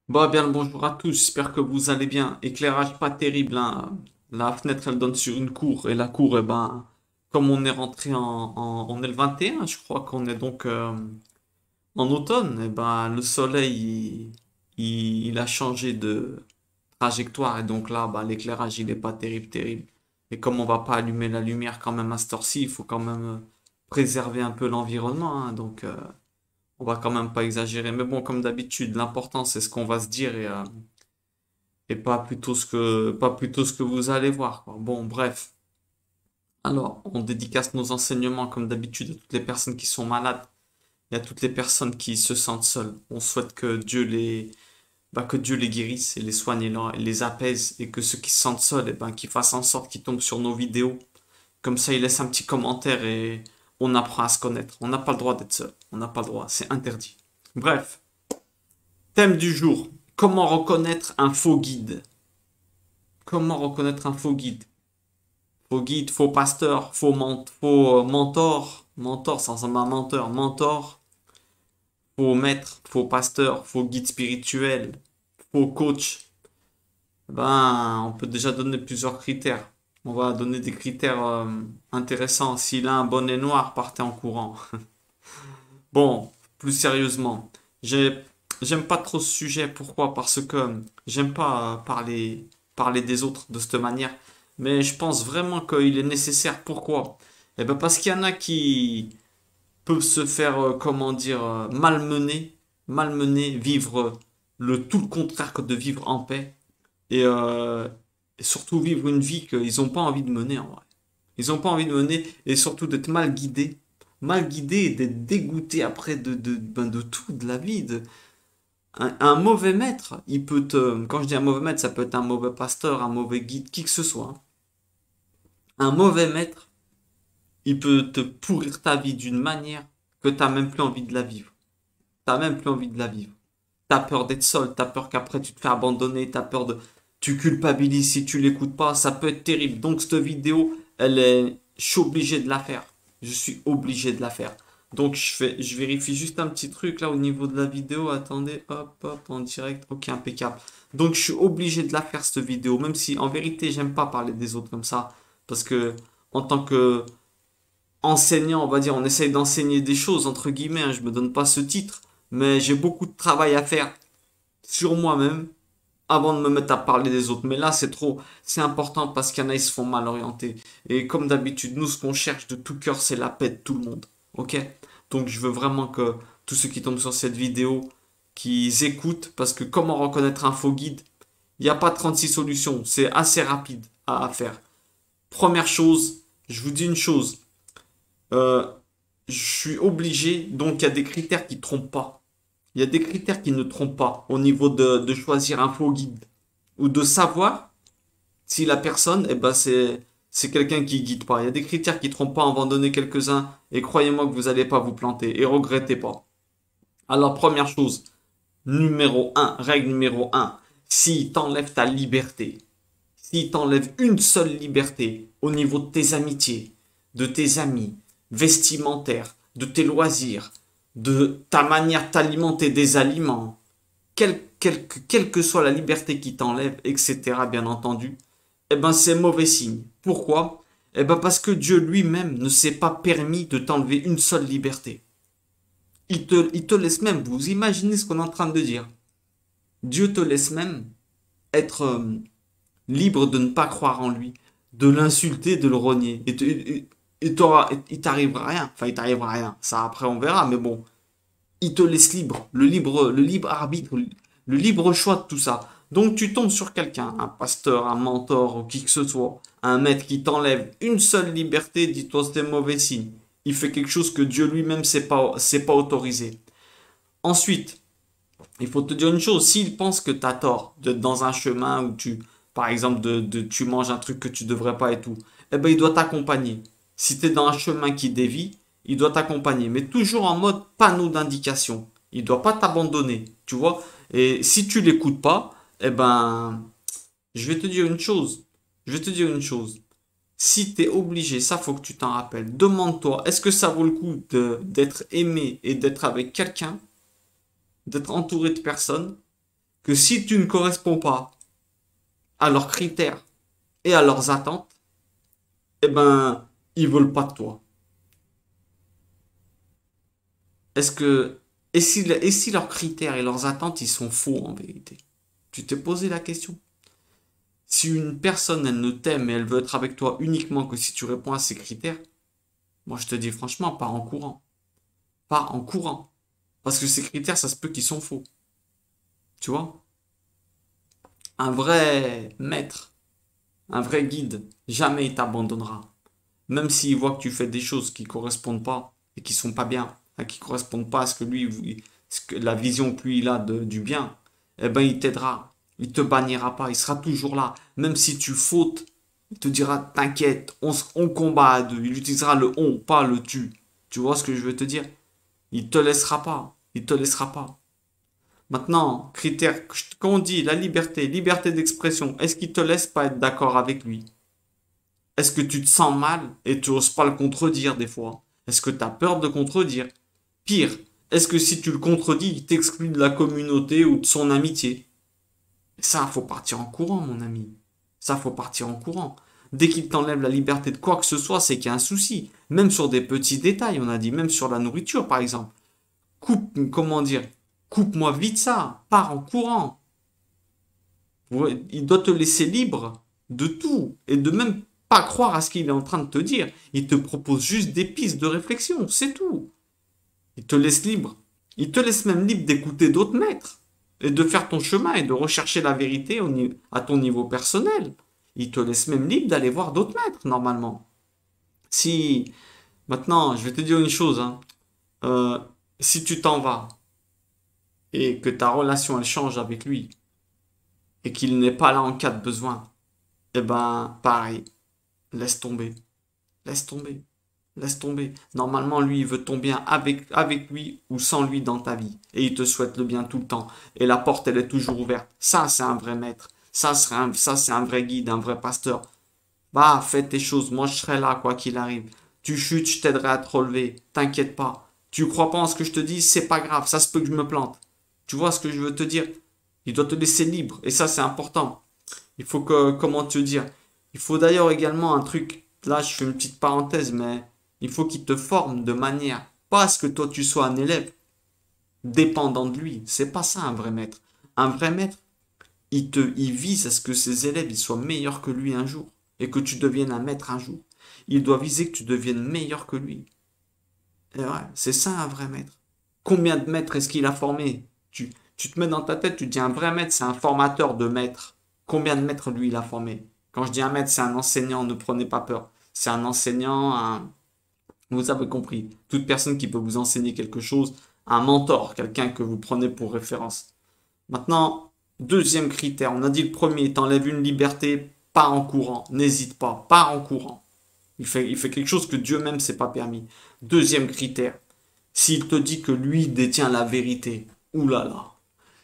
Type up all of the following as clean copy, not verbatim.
Bon, bien le bonjour à tous, j'espère que vous allez bien. Éclairage pas terrible, hein. La fenêtre elle donne sur une cour et la cour, comme on est rentré on est le 21, je crois qu'on est donc en automne, le soleil il a changé de trajectoire et donc là, l'éclairage il est pas terrible. Et comme on va pas allumer la lumière quand même à cette heure-ci, il faut quand même préserver un peu l'environnement, hein. On va quand même pas exagérer. Mais bon, comme d'habitude, l'important c'est ce qu'on va se dire et pas plutôt ce que vous allez voir, quoi. Bon, bref. Alors, on dédicace nos enseignements comme d'habitude à toutes les personnes qui sont malades et à toutes les personnes qui se sentent seules. On souhaite que Dieu les guérisse et les soigne et les apaise et que ceux qui se sentent seuls, qu'ils fassent en sorte qu'ils tombent sur nos vidéos. Comme ça, ils laissent un petit commentaire et on apprend à se connaître. On n'a pas le droit d'être seul. On n'a pas le droit. C'est interdit. Bref. Thème du jour. Comment reconnaître un faux guide? Comment reconnaître un faux guide? Faux guide, faux pasteur, faux mentor, mentor, ça ressemble à un menteur, mentor, faux maître, faux pasteur, faux guide spirituel, faux coach. On peut déjà donner plusieurs critères. On va donner des critères intéressants. S'il a un bonnet noir, partez en courant. Bon, plus sérieusement, j'ai, j'aime pas trop ce sujet. Pourquoi? Parce que j'aime pas parler des autres de cette manière. Mais je pense vraiment qu'il est nécessaire. Pourquoi? Eh ben parce qu'il y en a qui peuvent se faire, comment dire, malmener, vivre tout le contraire que de vivre en paix. Et, euh, et surtout vivre une vie qu'ils n'ont pas envie de mener en vrai. Ils n'ont pas envie de mener et surtout d'être mal guidés et d'être dégoûtés après de tout, de la vie. Un mauvais maître, quand je dis un mauvais maître, ça peut être un mauvais pasteur, un mauvais guide, qui que ce soit, hein. Un mauvais maître, il peut te pourrir ta vie d'une manière que t'as même plus envie de la vivre. T'as même plus envie de la vivre. T'as peur d'être seul, t'as peur qu'après tu te fais abandonner, tu culpabilises si tu l'écoutes pas, ça peut être terrible. Donc cette vidéo, je suis obligé de la faire. Je suis obligé de la faire. Donc je vérifie juste un petit truc là au niveau de la vidéo. Attendez, hop, en direct. Ok, impeccable. Donc je suis obligé de la faire cette vidéo, même si en vérité j'aime pas parler des autres comme ça, parce que en tant que enseignant, on va dire, on essaye d'enseigner des choses entre guillemets, hein, je me donne pas ce titre, mais j'ai beaucoup de travail à faire sur moi-même avant de me mettre à parler des autres. Mais là, c'est trop, c'est important parce qu'il y en a, ils se font mal orienter. Et comme d'habitude, nous, ce qu'on cherche de tout cœur, c'est la paix de tout le monde. Ok? Donc, je veux vraiment que tous ceux qui tombent sur cette vidéo, qu'ils écoutent, parce que comment reconnaître un faux guide? Il n'y a pas 36 solutions, c'est assez rapide à faire. Première chose, je vous dis une chose, euh, je suis obligé, donc il y a des critères qui ne trompent pas. Il y a des critères qui ne trompent pas au niveau de choisir un faux guide ou de savoir si la personne, c'est quelqu'un qui guide pas. Il y a des critères qui ne trompent pas, on va en donner quelques-uns et croyez-moi que vous n'allez pas vous planter et regrettez pas. Alors première chose, règle numéro un, s'il t'enlève ta liberté, s'il t'enlève une seule liberté au niveau de tes amitiés, de tes amis, vestimentaires, de tes loisirs, de ta manière de t'alimenter des aliments, quelle que soit la liberté qui t'enlève, etc., bien entendu, eh ben c'est mauvais signe. Pourquoi? Eh ben parce que Dieu lui-même ne s'est pas permis de t'enlever une seule liberté. Il te laisse même, vous imaginez ce qu'on est en train de dire. Dieu te laisse même être libre de ne pas croire en lui, de l'insulter, de le renier. Il t'arrivera rien. Enfin, il t'arrivera rien. Ça, après, on verra. Mais bon, il te laisse libre. Le libre arbitre, le libre choix de tout ça. Donc, tu tombes sur quelqu'un, un pasteur, un mentor, ou qui que ce soit, un maître qui t'enlève une seule liberté, dis-toi, c'est mauvais signe. Il fait quelque chose que Dieu lui-même s'est pas autorisé. Ensuite, il faut te dire une chose, s'il pense que tu as tort d'être dans un chemin où par exemple, tu manges un truc que tu devrais pas et tout, eh ben, il doit t'accompagner. Si tu es dans un chemin qui dévie, il doit t'accompagner, mais toujours en mode panneau d'indication. Il doit pas t'abandonner, tu vois. Et si tu l'écoutes pas, eh ben, je vais te dire une chose. Je vais te dire une chose. Si tu es obligé, ça faut que tu t'en rappelles. Demande-toi, est-ce que ça vaut le coup d'être aimé et d'être avec quelqu'un, d'être entouré de personnes que si tu ne corresponds pas à leurs critères et à leurs attentes, eh ben, ils veulent pas de toi. Est-ce que, et si leurs critères et leurs attentes, ils sont faux en vérité? Tu t'es posé la question? Si une personne, elle ne t'aime et elle veut être avec toi uniquement que si tu réponds à ses critères, moi je te dis franchement, pars en courant. Pars en courant. Parce que ces critères, ça se peut qu'ils sont faux. Tu vois? Un vrai maître, un vrai guide, jamais il t'abandonnera. Même s'il voit que tu fais des choses qui correspondent pas et qui sont pas bien, hein, qui correspondent pas à ce que lui, la vision que lui il a du bien, eh ben il t'aidera. Il te bannira pas, il sera toujours là. Même si tu fautes, il te dira t'inquiète, on combat à deux. Il utilisera le on, pas le tu. Tu vois ce que je veux te dire? Il te laissera pas. Il te laissera pas. Maintenant, critère, quand on dit la liberté, liberté d'expression, est-ce qu'il te laisse pas être d'accord avec lui? Est-ce que tu te sens mal et tu n'oses pas le contredire des fois? Est-ce que tu as peur de contredire? Pire, est-ce que si tu le contredis, il t'exclut de la communauté ou de son amitié? Ça, faut partir en courant, mon ami. Ça, faut partir en courant. Dès qu'il t'enlève la liberté de quoi que ce soit, c'est qu'il y a un souci. Même sur des petits détails, on a dit, même sur la nourriture, par exemple. Coupe, comment dire, coupe-moi vite ça, pars en courant. Ouais, il doit te laisser libre de tout et de même pas croire à ce qu'il est en train de te dire. Il te propose juste des pistes de réflexion, c'est tout. Il te laisse libre. Il te laisse même libre d'écouter d'autres maîtres et de faire ton chemin et de rechercher la vérité à ton niveau personnel. Il te laisse même libre d'aller voir d'autres maîtres, normalement. Si, maintenant, je vais te dire une chose, hein. Euh, si tu t'en vas et que ta relation, elle change avec lui et qu'il n'est pas là en cas de besoin, eh ben, pareil, laisse tomber. Laisse tomber. Laisse tomber. Normalement, lui, il veut ton bien avec lui ou sans lui dans ta vie. Et il te souhaite le bien tout le temps. Et la porte, elle est toujours ouverte. Ça, c'est un vrai maître. Ça, c'est un vrai guide, un vrai pasteur. Va, fais tes choses. Moi, je serai là, quoi qu'il arrive. Tu chutes, je t'aiderai à te relever. T'inquiète pas. Tu crois pas en ce que je te dis, c'est pas grave. Ça se peut que je me plante. Tu vois ce que je veux te dire? Il doit te laisser libre. Et ça, c'est important. Il faut que, comment te dire? Il faut d'ailleurs également un truc, là je fais une petite parenthèse, mais il faut qu'il te forme de manière, pas à ce que toi tu sois un élève dépendant de lui. C'est pas ça un vrai maître. Un vrai maître, il vise à ce que ses élèves ils soient meilleurs que lui un jour et que tu deviennes un maître un jour. Il doit viser que tu deviennes meilleur que lui. Et ouais, c'est ça un vrai maître. Combien de maîtres est-ce qu'il a formé? Tu te mets dans ta tête, tu te dis un vrai maître, c'est un formateur de maîtres. Combien de maîtres lui il a formé? Quand je dis un maître, c'est un enseignant, ne prenez pas peur. C'est un enseignant, vous avez compris. Toute personne qui peut vous enseigner quelque chose, un mentor, quelqu'un que vous prenez pour référence. Maintenant, deuxième critère, on a dit le premier, t'enlève une liberté, pars en courant, n'hésite pas, pars en courant. Il fait quelque chose que Dieu même s'est pas permis. Deuxième critère, s'il te dit que lui détient la vérité, oulala.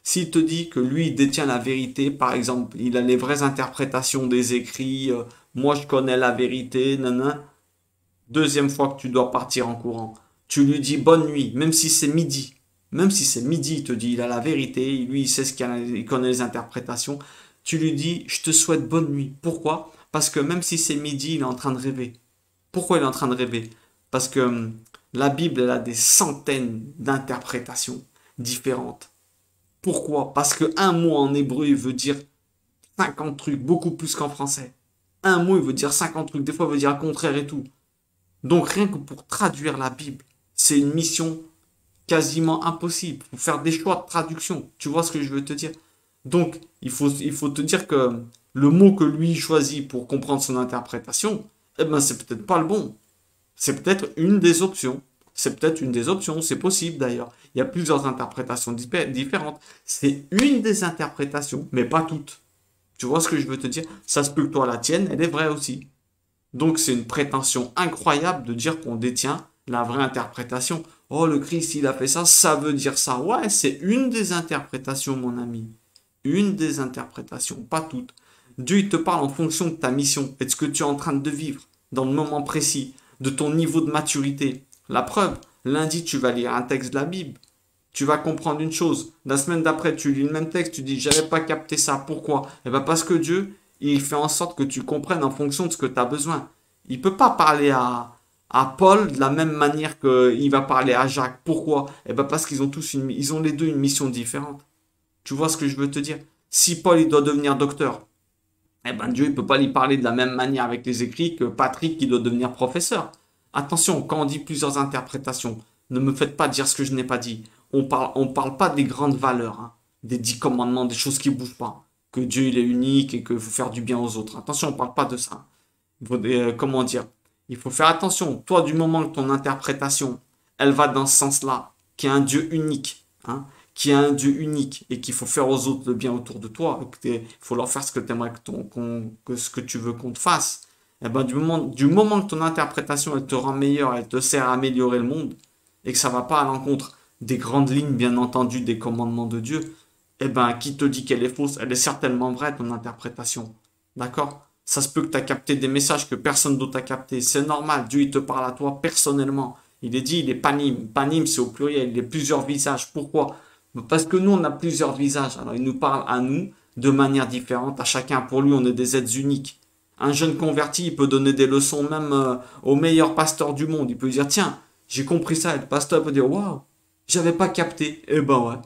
S'il te dit que lui détient la vérité, par exemple, il a les vraies interprétations des écrits, moi je connais la vérité, nanana. Deuxième fois que tu dois partir en courant. Tu lui dis bonne nuit, même si c'est midi. Même si c'est midi, il te dit, il a la vérité, lui il sait il connaît les interprétations. Tu lui dis, je te souhaite bonne nuit. Pourquoi? Parce que même si c'est midi, il est en train de rêver. Pourquoi il est en train de rêver? Parce que la Bible, elle a des centaines d'interprétations différentes. Pourquoi? Parce que un mot en hébreu, il veut dire 50 trucs, beaucoup plus qu'en français. Un mot, il veut dire 50 trucs, des fois, il veut dire le contraire et tout. Donc, rien que pour traduire la Bible, c'est une mission quasiment impossible. Il faut faire des choix de traduction. Tu vois ce que je veux te dire? Donc, il faut te dire que le mot que lui choisit pour comprendre son interprétation, eh ben, c'est peut-être pas le bon. C'est peut-être une des options. C'est peut-être une des options, c'est possible d'ailleurs. Il y a plusieurs interprétations différentes. C'est une des interprétations, mais pas toutes. Tu vois ce que je veux te dire? Ça se peut que toi, la tienne, elle est vraie aussi. Donc c'est une prétention incroyable de dire qu'on détient la vraie interprétation. Oh, le Christ, il a fait ça, ça veut dire ça. Ouais, c'est une des interprétations, mon ami. Une des interprétations, pas toutes. Dieu, il te parle en fonction de ta mission et de ce que tu es en train de vivre dans le moment précis, de ton niveau de maturité. La preuve, lundi, tu vas lire un texte de la Bible. tu vas comprendre une chose. La semaine d'après, tu lis le même texte, tu dis, j'avais pas capté ça. Pourquoi? Eh ben parce que Dieu, il fait en sorte que tu comprennes en fonction de ce que tu as besoin. Il peut pas parler à Paul de la même manière qu'il va parler à Jacques. Pourquoi? Eh ben parce qu'ils ont ils ont les deux une mission différente. Tu vois ce que je veux te dire? Si Paul, il doit devenir docteur, eh ben Dieu, il peut pas lui parler de la même manière avec les écrits que Patrick qui doit devenir professeur. Attention, quand on dit plusieurs interprétations, ne me faites pas dire ce que je n'ai pas dit. On parle pas des grandes valeurs, hein, des 10 commandements, des choses qui bougent pas. Que Dieu, il est unique et qu'il faut faire du bien aux autres. Attention, on parle pas de ça. Comment dire? Il faut faire attention. Toi, du moment que ton interprétation, elle va dans ce sens-là, qu'il y a un Dieu unique, hein, qu'il y a un Dieu unique et qu'il faut faire aux autres le bien autour de toi, il faut leur faire ce que tu aimerais que ce que tu veux qu'on te fasse. Et ben, du moment que ton interprétation, elle te rend meilleur, elle te sert à améliorer le monde, et que ça va pas à l'encontre des grandes lignes, bien entendu, des commandements de Dieu, eh ben, qui te dit qu'elle est fausse? Elle est certainement vraie, ton interprétation. D'accord? Ça se peut que tu as capté des messages que personne d'autre a capté. C'est normal. Dieu, il te parle à toi personnellement. Il est dit, il est panim. Panim, c'est au pluriel. Il est plusieurs visages. Pourquoi? Parce que nous, on a plusieurs visages. Alors, il nous parle à nous de manière différente. À chacun, pour lui, on est des êtres uniques. Un jeune converti, il peut donner des leçons même au meilleur pasteur du monde. Il peut dire, tiens, j'ai compris ça. Et le pasteur peut dire, waouh, j'avais pas capté. Eh ben ouais.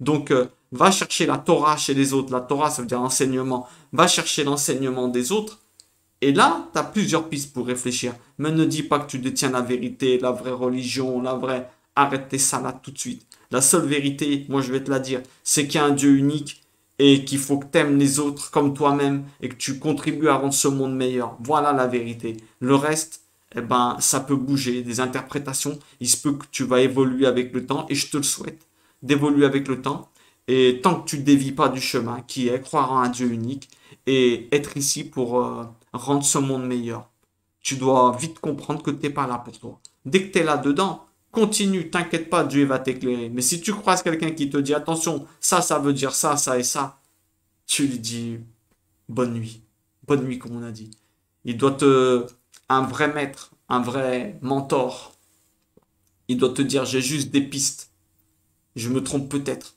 Donc, va chercher la Torah chez les autres. La Torah, ça veut dire enseignement. Va chercher l'enseignement des autres. Et là, tu as plusieurs pistes pour réfléchir. Mais ne dis pas que tu détiens la vérité, la vraie religion, la vraie... Arrête tes salades tout de suite. La seule vérité, moi je vais te la dire, c'est qu'il y a un Dieu unique et qu'il faut que tu aimes les autres comme toi-même et que tu contribues à rendre ce monde meilleur. Voilà la vérité. Le reste, eh ben, ça peut bouger. Des interprétations, il se peut que tu vas évoluer avec le temps et je te le souhaite d'évoluer avec le temps. Et tant que tu ne dévies pas du chemin qui est croire en un Dieu unique et être ici pour rendre ce monde meilleur, tu dois vite comprendre que tu n'es pas là pour toi. Dès que tu es là-dedans, continue, t'inquiète pas, Dieu va t'éclairer. Mais si tu croises quelqu'un qui te dit attention, ça veut dire ça et ça, tu lui dis bonne nuit. Bonne nuit, comme on a dit. Il doit te. Un vrai maître, un vrai mentor, il doit te dire j'ai juste des pistes. Je me trompe peut-être.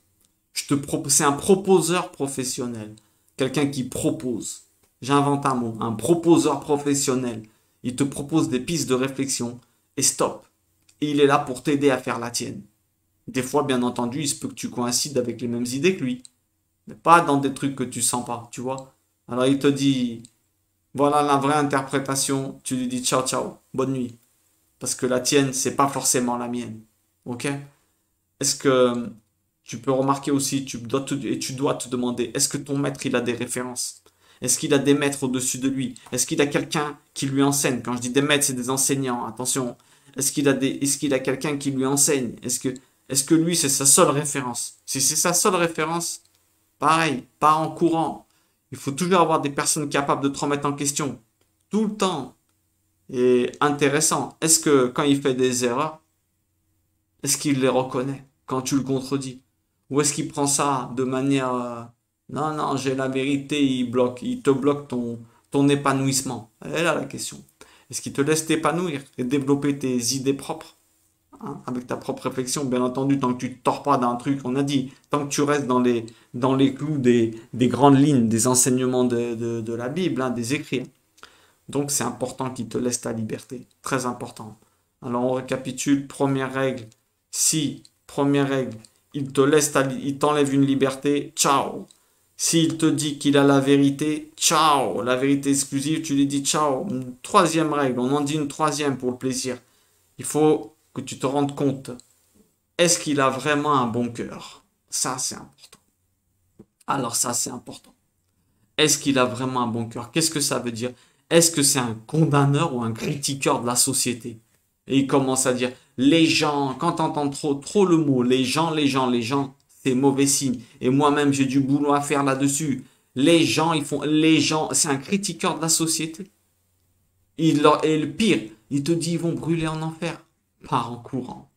C'est un proposeur professionnel. Quelqu'un qui propose. J'invente un mot. Un proposeur professionnel. Il te propose des pistes de réflexion. Et stop. Et il est là pour t'aider à faire la tienne. Des fois, bien entendu, il se peut que tu coïncides avec les mêmes idées que lui. Mais pas dans des trucs que tu sens pas, tu vois. Alors il te dit, voilà la vraie interprétation. Tu lui dis ciao ciao, bonne nuit. Parce que la tienne, c'est pas forcément la mienne. Ok? Est-ce que tu peux remarquer aussi, et tu dois te demander, est-ce que ton maître, il a des références? Est-ce qu'il a des maîtres au-dessus de lui? Est-ce qu'il a quelqu'un qui lui enseigne? Quand je dis des maîtres, c'est des enseignants, attention. Est-ce qu'il a quelqu'un qui lui enseigne? Est-ce que lui, c'est sa seule référence? Si c'est sa seule référence, pareil, pas en courant. Il faut toujours avoir des personnes capables de te remettre en question. Tout le temps. Et intéressant. Est-ce que quand il fait des erreurs, est-ce qu'il les reconnaît quand tu le contredis? Ou est-ce qu'il prend ça de manière non, non, j'ai la vérité, il te bloque ton épanouissement. Elle est là la question. Est-ce qu'il te laisse t'épanouir et développer tes idées propres, hein, avec ta propre réflexion? Bien entendu, tant que tu ne te tords pas d'un truc, on a dit, tant que tu restes dans les clous des grandes lignes, des enseignements de la Bible, hein, des écrits. Donc c'est important qu'il te laisse ta liberté. Très important. Alors on récapitule. Première règle. Si, première règle, il t'enlève une liberté, ciao. S'il te dit qu'il a la vérité, ciao. La vérité exclusive, tu lui dis ciao. Troisième règle, on en dit une troisième pour le plaisir. Il faut que tu te rendes compte. Est-ce qu'il a vraiment un bon cœur? Ça, c'est important. Alors ça, c'est important. Est-ce qu'il a vraiment un bon cœur? Qu'est-ce que ça veut dire? Est-ce que c'est un condamneur ou un critiqueur de la société? Et il commence à dire, les gens, quand tu entends trop le mot, les gens, c'est mauvais signe. Et moi-même, j'ai du boulot à faire là-dessus. Les gens, c'est un critiqueur de la société. Et le pire, il te dit, ils vont brûler en enfer. Pars en courant.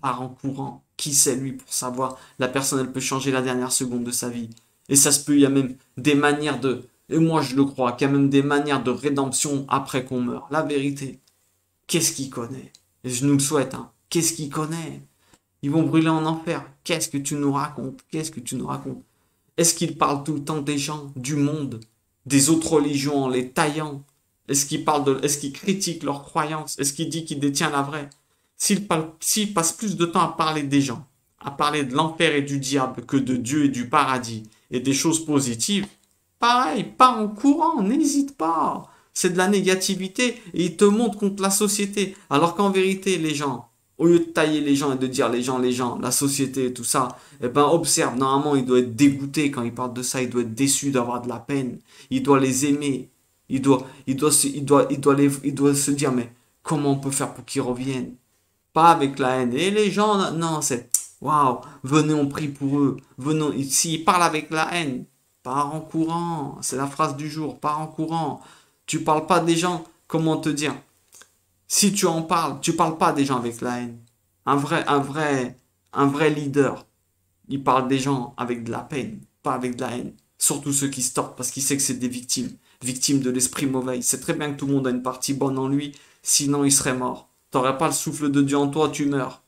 Pars en courant. Qui c'est lui pour savoir? La personne, elle peut changer la dernière seconde de sa vie. Et ça se peut, il y a même des manières de... Et moi, je le crois, qu'il y a même des manières de rédemption après qu'on meurt. La vérité. Qu'est-ce qu'il connaît? Et je nous le souhaite, hein. Qu'est-ce qu'il connaît? Ils vont brûler en enfer. Qu'est-ce que tu nous racontes? Qu'est-ce que tu nous racontes? Est-ce qu'il parle tout le temps des gens, du monde, des autres religions en les taillant? Est-ce qu'il critique leurs croyances? Est-ce qu'il dit qu'il détient la vraie? S'il passe plus de temps à parler des gens, à parler de l'enfer et du diable que de Dieu et du paradis et des choses positives, pareil, pas en courant, n'hésite pas. C'est de la négativité et il te montre contre la société. Alors qu'en vérité, les gens, au lieu de tailler les gens et de dire les gens, la société et tout ça, eh ben observe, normalement il doit être dégoûté quand il parle de ça, il doit être déçu d'avoir de la peine, il doit les aimer, il doit se dire mais comment on peut faire pour qu'ils reviennent? Pas avec la haine. Et les gens, non, c'est waouh, venez, on prie pour eux. Venons, s'ils parlent avec la haine, pars en courant. C'est la phrase du jour, pars en courant. Tu parles pas des gens, comment te dire? Si tu en parles, tu parles pas des gens avec la haine. Un vrai leader, il parle des gens avec de la peine, pas avec de la haine. Surtout ceux qui se tordent parce qu'il sait que c'est des victimes, victimes de l'esprit mauvais. Il sait très bien que tout le monde a une partie bonne en lui, sinon il serait mort. T'aurais pas le souffle de Dieu en toi, tu meurs.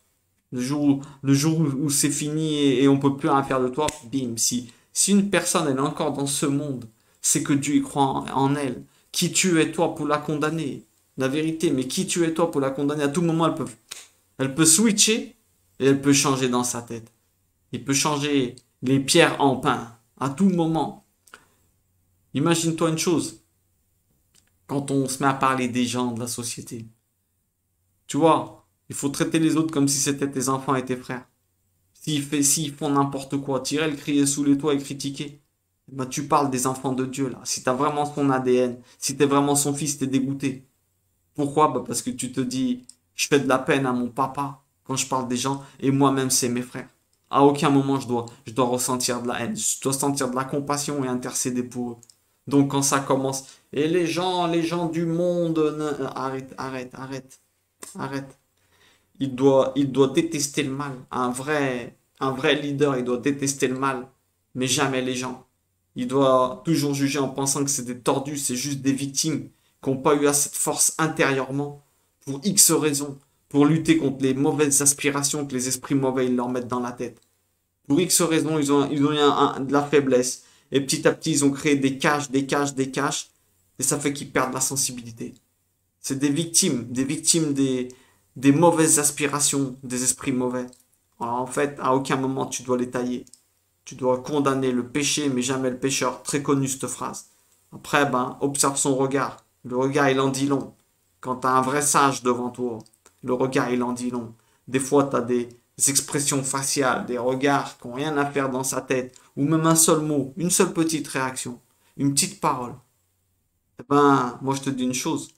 Le jour où c'est fini et on peut plus rien faire de toi, bim. Si une personne elle est encore dans ce monde, c'est que Dieu y croit en elle. Qui tu es toi pour la condamner? La vérité, mais qui tu es toi pour la condamner? À tout moment, elle peut switcher et elle peut changer dans sa tête. Il peut changer les pierres en pain à tout moment. Imagine-toi une chose, quand on se met à parler des gens, de la société. Tu vois, il faut traiter les autres comme si c'était tes enfants et tes frères. S'ils font n'importe quoi, tirer le crier sous les toits et critiquer. Ben, tu parles des enfants de Dieu là. Si tu as vraiment son ADN, si tu es vraiment son fils, tu es dégoûté. Pourquoi? Bah parce que tu te dis, je fais de la peine à mon papa quand je parle des gens et moi-même c'est mes frères. À aucun moment je dois ressentir de la haine. Je dois sentir de la compassion et intercéder pour eux. Donc quand ça commence, et les gens du monde, arrête, arrête, arrête, arrête. Il doit détester le mal. Un vrai leader, il doit détester le mal, mais jamais les gens. Il doit toujours juger en pensant que c'est des tordus, c'est juste des victimes qui n'ont pas eu assez de force intérieurement pour X raisons, pour lutter contre les mauvaises aspirations que les esprits mauvais ils leur mettent dans la tête. Pour X raisons, ils ont eu de la faiblesse. Et petit à petit, ils ont créé des caches, des caches, des caches. Et ça fait qu'ils perdent la sensibilité. C'est des victimes des mauvaises aspirations des esprits mauvais. Alors, en fait, à aucun moment tu dois les tailler. Tu dois condamner le péché, mais jamais le pécheur. Très connue cette phrase. Après, ben, observe son regard. Le regard, il en dit long. Quand tu as un vrai sage devant toi, le regard, il en dit long. Des fois, tu as des expressions faciales, des regards qui n'ont rien à faire dans sa tête, ou même un seul mot, une seule petite réaction, une petite parole. Eh ben, moi, je te dis une chose.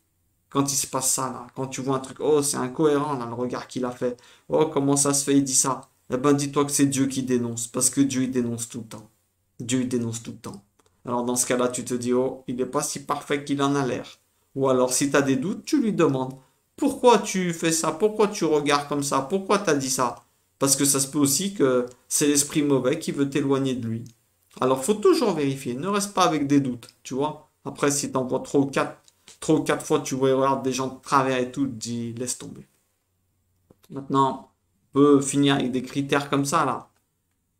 Quand il se passe ça, là, quand tu vois un truc, oh, c'est incohérent, là, le regard qu'il a fait. Oh, comment ça se fait, il dit ça. Eh ben, dis-toi que c'est Dieu qui dénonce, parce que Dieu, il dénonce tout le temps. Dieu, il dénonce tout le temps. Alors, dans ce cas-là, tu te dis, oh, il n'est pas si parfait qu'il en a l'air. Ou alors, si tu as des doutes, tu lui demandes, pourquoi tu fais ça? Pourquoi tu regardes comme ça? Pourquoi tu as dit ça? Parce que ça se peut aussi que c'est l'esprit mauvais qui veut t'éloigner de lui. Alors, faut toujours vérifier. Ne reste pas avec des doutes, tu vois. Après, si t'en vois trois ou quatre fois, tu vois regarde des gens de travers et tout, dis, laisse tomber. Maintenant, on peut finir avec des critères comme ça, là.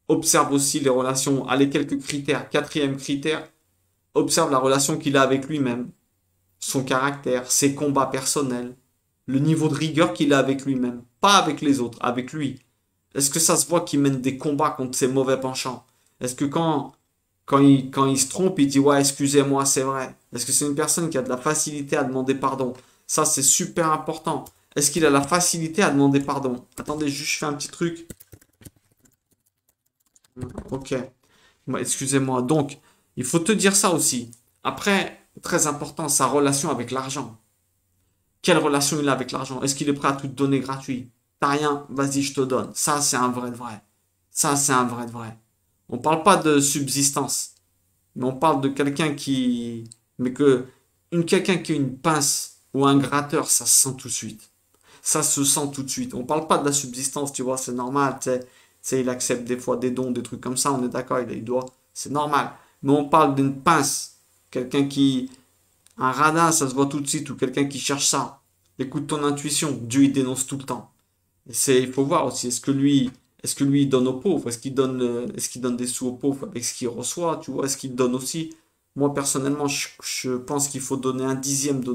Observe aussi les relations. Allez, quelques critères. Quatrième critère, observe la relation qu'il a avec lui-même, son caractère, ses combats personnels, le niveau de rigueur qu'il a avec lui-même. Pas avec les autres, avec lui. Est-ce que ça se voit qu'il mène des combats contre ses mauvais penchants? Est-ce que quand il se trompe, il dit ouais, excusez-moi, c'est vrai. Est-ce que c'est une personne qui a de la facilité à demander pardon? Ça, c'est super important. Est-ce qu'il a la facilité à demander pardon? Attendez, juste je fais un petit truc. Ok. Excusez-moi. Donc, il faut te dire ça aussi. Après, très important, sa relation avec l'argent. Quelle relation il a avec l'argent? Est-ce qu'il est prêt à tout te donner gratuit? T'as rien, vas-y, je te donne. Ça, c'est un vrai de vrai. Ça, c'est un vrai de vrai. On parle pas de subsistance, mais on parle de quelqu'un qui... Mais que... Quelqu'un qui a une pince ou un gratteur, ça se sent tout de suite. Ça se sent tout de suite. On parle pas de la subsistance, tu vois, c'est normal, tu sais. Tu sais, il accepte des fois des dons, des trucs comme ça, on est d'accord, il doit. C'est normal. Mais on parle d'une pince. Quelqu'un qui... Un radin, ça se voit tout de suite, ou quelqu'un qui cherche ça. Écoute ton intuition, Dieu il dénonce tout le temps. Il faut voir aussi, est-ce que lui, il donne aux pauvres? Est-ce qu'il donne des sous aux pauvres avec ce qu'il reçoit? Tu vois, est-ce qu'il donne aussi? Moi, personnellement, je pense qu'il faut donner un dixième de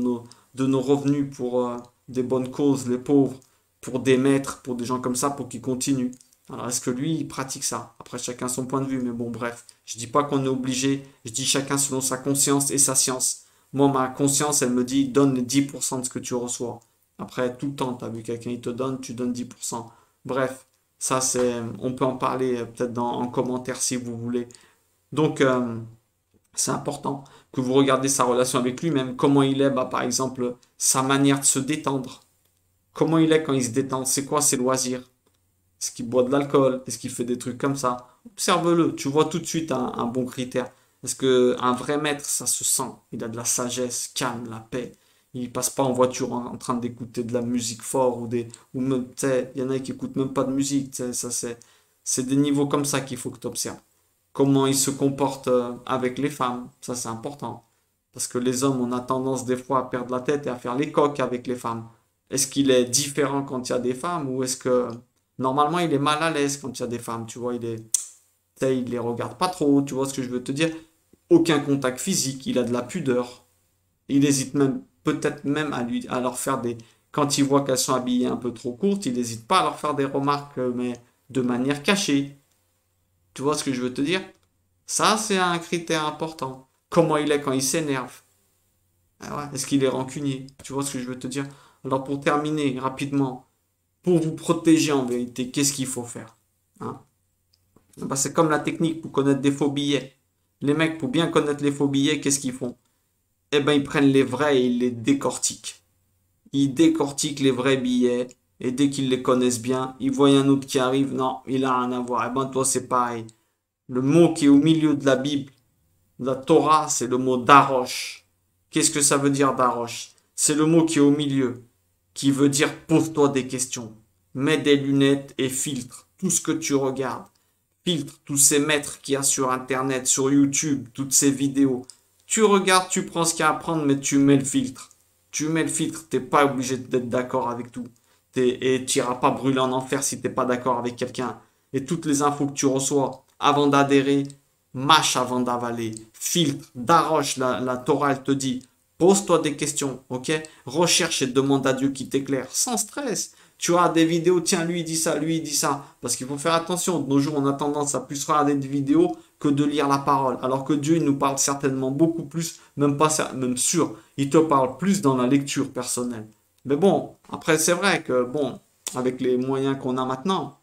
nos revenus pour des bonnes causes, les pauvres, pour des maîtres, pour des gens comme ça, pour qu'ils continuent. Alors, est-ce que lui, il pratique ça? Après, chacun son point de vue, mais bon, bref. Je dis pas qu'on est obligé, je dis chacun selon sa conscience et sa science. Moi, ma conscience, elle me dit, donne les 10% de ce que tu reçois. Après, tout le temps, tu as vu quelqu'un, il te donne, tu donnes 10%. Bref, ça, on peut en parler peut-être en commentaire si vous voulez. Donc, c'est important que vous regardez sa relation avec lui-même, comment il est, bah, par exemple, sa manière de se détendre. Comment il est quand il se détend, c'est quoi ses loisirs? Est-ce qu'il boit de l'alcool? Est-ce qu'il fait des trucs comme ça? Observe-le, tu vois tout de suite un bon critère. Est-ce que un vrai maître, ça se sent? Il a de la sagesse, calme, la paix. Il passe pas en voiture en train d'écouter de la musique fort ou même, tu sais, il y en a qui écoutent même pas de musique, tu sais, ça c'est des niveaux comme ça qu'il faut que tu observes. Comment il se comporte avec les femmes, ça c'est important. Parce que les hommes, on a tendance des fois à perdre la tête et à faire les coqs avec les femmes. Est-ce qu'il est différent quand il y a des femmes ou est-ce que normalement il est mal à l'aise quand il y a des femmes, tu vois, tu sais, il les regarde pas trop, tu vois ce que je veux te dire? Aucun contact physique, il a de la pudeur. Il hésite même, peut-être même à leur faire des, quand il voit qu'elles sont habillées un peu trop courtes, il n'hésite pas à leur faire des remarques, mais de manière cachée. Tu vois ce que je veux te dire? Ça, c'est un critère important. Comment il est quand il s'énerve? Ah ouais, est-ce qu'il est rancunier? Tu vois ce que je veux te dire? Alors pour terminer rapidement, pour vous protéger en vérité, qu'est-ce qu'il faut faire? Hein. Bah, c'est comme la technique pour connaître des faux billets. Les mecs, pour bien connaître les faux billets, qu'est-ce qu'ils font? Eh ben, ils prennent les vrais et ils les décortiquent. Ils décortiquent les vrais billets et dès qu'ils les connaissent bien, ils voient un autre qui arrive. Non, il a rien à voir. Eh ben, toi, c'est pareil. Le mot qui est au milieu de la Bible, la Torah, c'est le mot darosh. Qu'est-ce que ça veut dire darosh? C'est le mot qui est au milieu, qui veut dire pose-toi des questions. Mets des lunettes et filtre tout ce que tu regardes. Filtre tous ces maîtres qu'il y a sur Internet, sur YouTube, toutes ces vidéos. Tu regardes, tu prends ce qu'il y a à prendre, mais tu mets le filtre. Tu mets le filtre, t'es pas obligé d'être d'accord avec tout. Et tu n'iras pas brûler en enfer si t'es pas d'accord avec quelqu'un. Et toutes les infos que tu reçois avant d'adhérer, mâche avant d'avaler. Filtre, daroche, la Torah, elle te dit, pose-toi des questions, ok? Recherche et demande à Dieu qui t'éclaire, sans stress. Tu as des vidéos, tiens, lui il dit ça, lui il dit ça. Parce qu'il faut faire attention, de nos jours on a tendance à plus regarder des vidéos que de lire la parole. Alors que Dieu il nous parle certainement beaucoup plus, même pas, même sûr, il te parle plus dans la lecture personnelle. Mais bon, après c'est vrai que, bon, avec les moyens qu'on a maintenant,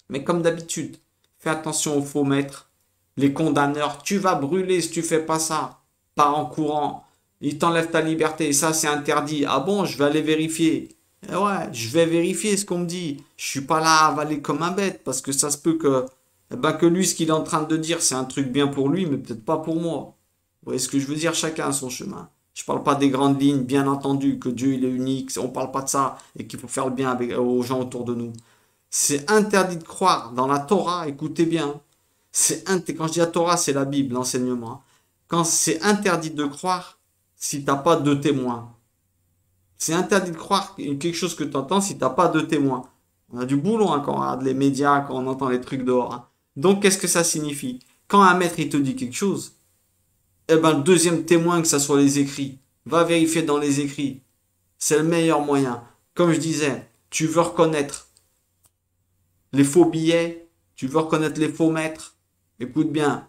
mais comme d'habitude, fais attention aux faux maîtres, les condamneurs, tu vas brûler si tu fais pas ça. Pars en courant, ils t'enlèvent ta liberté, ça c'est interdit. Ah bon, je vais aller vérifier. Eh ouais, je vais vérifier ce qu'on me dit. Je suis pas là à avaler comme un bête parce que ça se peut que, eh ben, que lui, ce qu'il est en train de dire, c'est un truc bien pour lui, mais peut-être pas pour moi. Vous voyez ce que je veux dire? Chacun a son chemin. Je parle pas des grandes lignes, bien entendu, que Dieu il est unique, on parle pas de ça et qu'il faut faire le bien aux gens autour de nous. C'est interdit de croire dans la Torah, écoutez bien. Quand je dis la Torah, c'est la Bible, l'enseignement. Quand c'est interdit de croire si t'as pas de témoins. C'est interdit de croire quelque chose que tu entends si t'as pas de témoins. On a du boulot hein, quand on regarde les médias, quand on entend les trucs dehors. Hein. Donc qu'est-ce que ça signifie? Quand un maître il te dit quelque chose, eh ben le deuxième témoin que ça soit les écrits, va vérifier dans les écrits. C'est le meilleur moyen. Comme je disais, tu veux reconnaître les faux billets, tu veux reconnaître les faux maîtres, écoute bien,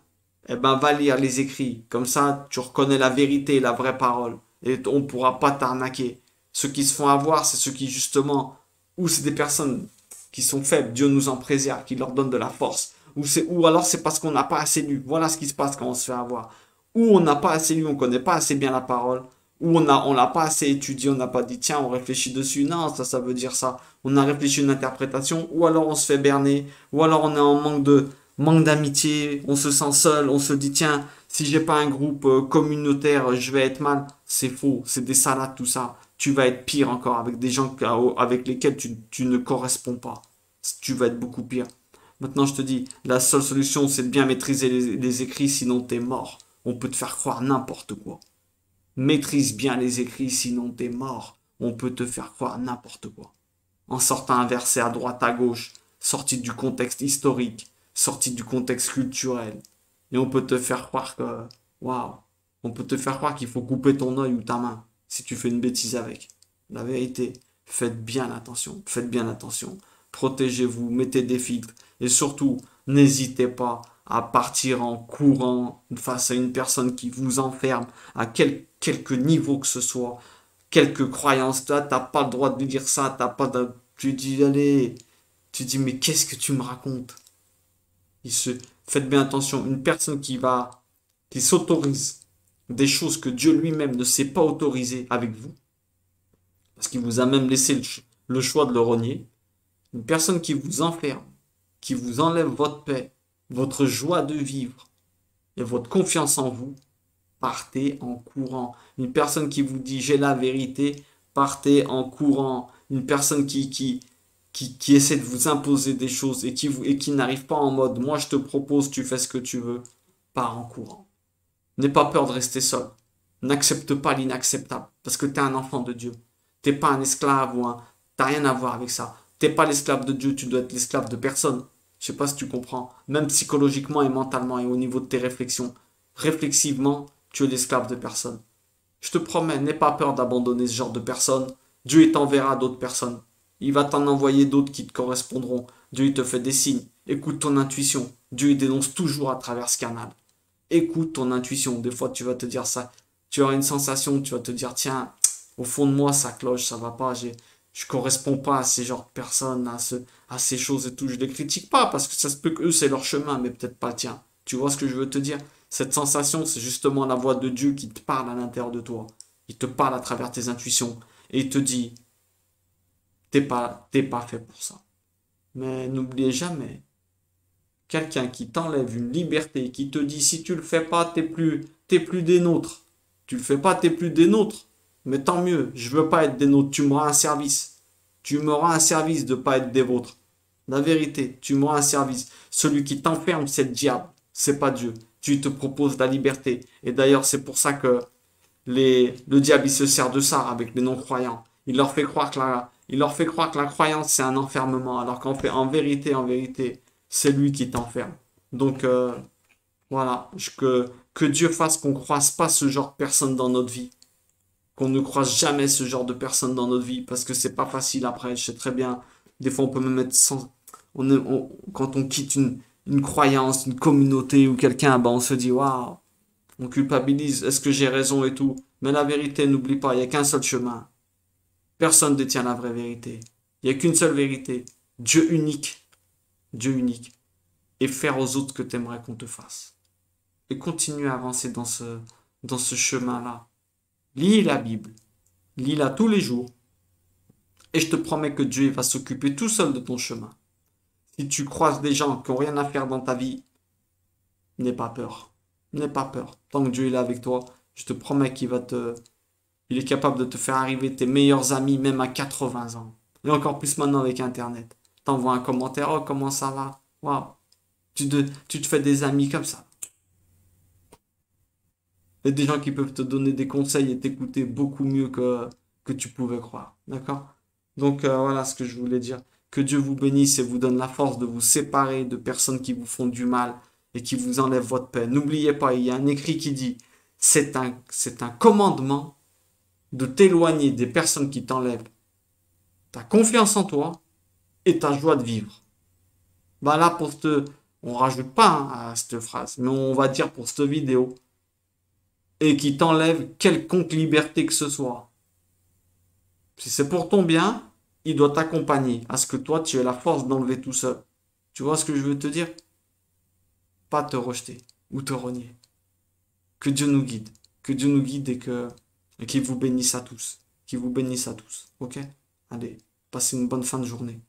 eh ben va lire les écrits. Comme ça, tu reconnais la vérité, la vraie parole. Et on ne pourra pas t'arnaquer. Ceux qui se font avoir, c'est ceux qui justement, ou c'est des personnes qui sont faibles, Dieu nous en préserve, qui leur donne de la force. Ou alors c'est parce qu'on n'a pas assez lu. Voilà ce qui se passe quand on se fait avoir. Ou on n'a pas assez lu, on ne connaît pas assez bien la parole. Ou on l'a pas assez étudié, on n'a pas dit tiens, on réfléchit dessus. Non, ça veut dire ça. On a réfléchi une interprétation. Ou alors on se fait berner. Ou alors on est en manque d'amitié. On se sent seul. On se dit tiens, si j'ai pas un groupe communautaire, je vais être mal. C'est faux. C'est des salades tout ça. Tu vas être pire encore avec des gens avec lesquels tu ne corresponds pas. Tu vas être beaucoup pire. Maintenant, je te dis, la seule solution, c'est de bien maîtriser les écrits, sinon t'es mort. On peut te faire croire n'importe quoi. Maîtrise bien les écrits, sinon t'es mort. On peut te faire croire n'importe quoi. en sortant un verset à droite, à gauche, sorti du contexte historique, sorti du contexte culturel. Et on peut te faire croire que, waouh, on peut te faire croire qu'il faut couper ton œil ou ta main si tu fais une bêtise avec. La vérité, faites bien attention, faites bien attention. Protégez-vous, mettez des filtres et surtout, n'hésitez pas à partir en courant face à une personne qui vous enferme à quelque niveau que ce soit, quelques croyances. Toi, t'as pas le droit de lui dire ça, t'as pas de... Tu dis, allez, tu dis, mais qu'est-ce que tu me racontes? Il se... Faites bien attention, une personne qui s'autorise des choses que Dieu lui-même ne s'est pas autorisé avec vous, parce qu'il vous a même laissé le choix de le renier, une personne qui vous enferme, qui vous enlève votre paix, votre joie de vivre et votre confiance en vous, partez en courant. Une personne qui vous dit j'ai la vérité, partez en courant. Une personne qui essaie de vous imposer des choses et qui n'arrive pas en mode moi je te propose, tu fais ce que tu veux, pars en courant. N'aie pas peur de rester seul. N'accepte pas l'inacceptable parce que tu es un enfant de Dieu. T'es pas un esclave ou un... T'as rien à voir avec ça. T'es pas l'esclave de Dieu, tu dois être l'esclave de personne. Je sais pas si tu comprends. Même psychologiquement et mentalement et au niveau de tes réflexions. Réflexivement, tu es l'esclave de personne. Je te promets, n'aie pas peur d'abandonner ce genre de personnes. Dieu il t'enverra d'autres personnes. Il va t'en envoyer d'autres qui te correspondront. Dieu il te fait des signes. Écoute ton intuition. Dieu il dénonce toujours à travers ce canal. Écoute ton intuition. Des fois, tu vas te dire ça. Tu auras une sensation, tu vas te dire, tiens, au fond de moi, ça cloche, ça va pas. Je corresponds pas à ces genres de personnes, à ces choses et tout. Je les critique pas parce que ça se peut que eux, c'est leur chemin, mais peut-être pas le tien. Tu vois ce que je veux te dire? Cette sensation, c'est justement la voix de Dieu qui te parle à l'intérieur de toi. Il te parle à travers tes intuitions et il te dit, t'es pas fait pour ça. Mais n'oubliez jamais, quelqu'un qui t'enlève une liberté, qui te dit si tu le fais pas, t'es plus des nôtres. Tu le fais pas, t'es plus des nôtres. Mais tant mieux, je veux pas être des nôtres, tu me rends un service. Tu me rends un service de pas être des vôtres. La vérité, tu me rends un service. Celui qui t'enferme, c'est le diable, c'est pas Dieu. Dieu te propose la liberté. Et d'ailleurs, c'est pour ça que le diable, il se sert de ça avec les non-croyants. Il leur fait croire que la croyance, c'est un enfermement, alors qu'en fait, en vérité, c'est lui qui t'enferme. Donc, voilà, que Dieu fasse qu'on ne croise pas ce genre de personnes dans notre vie, qu'on ne croise jamais ce genre de personnes dans notre vie, parce que c'est pas facile après, je sais très bien, des fois on peut me mettre sans... quand on quitte une croyance, une communauté ou quelqu'un, ben on se dit, waouh, on culpabilise, est-ce que j'ai raison et tout. Mais la vérité, n'oublie pas, il n'y a qu'un seul chemin. Personne ne détient la vraie vérité. Il n'y a qu'une seule vérité. Dieu unique. Dieu unique. Et faire aux autres que tu aimerais qu'on te fasse. Et continue à avancer dans ce chemin-là. Lis la Bible. Lis-la tous les jours. Et je te promets que Dieu va s'occuper tout seul de ton chemin. Si tu croises des gens qui n'ont rien à faire dans ta vie, n'aie pas peur. N'aie pas peur. Tant que Dieu est là avec toi, je te promets il est capable de te faire arriver tes meilleurs amis même à 80 ans. Et encore plus maintenant avec Internet. T'envoies un commentaire, oh comment ça va? Waouh. Tu te fais des amis comme ça. Et des gens qui peuvent te donner des conseils et t'écouter beaucoup mieux que tu pouvais croire. D'accord? Donc voilà ce que je voulais dire. Que Dieu vous bénisse et vous donne la force de vous séparer de personnes qui vous font du mal et qui vous enlèvent votre paix. N'oubliez pas, il y a un écrit qui dit, c'est un commandement de t'éloigner des personnes qui t'enlèvent ta confiance en toi et ta joie de vivre. Bah là, on rajoute pas hein, à cette phrase, mais on va dire pour cette vidéo, et qui t'enlève quelconque liberté que ce soit. Si c'est pour ton bien, il doit t'accompagner à ce que toi, tu aies la force d'enlever tout seul. Tu vois ce que je veux te dire? Pas te rejeter ou te renier. Que Dieu nous guide. Que Dieu nous guide et qu'il vous bénisse à tous. Qu'il vous bénisse à tous. Ok? Allez, passez une bonne fin de journée.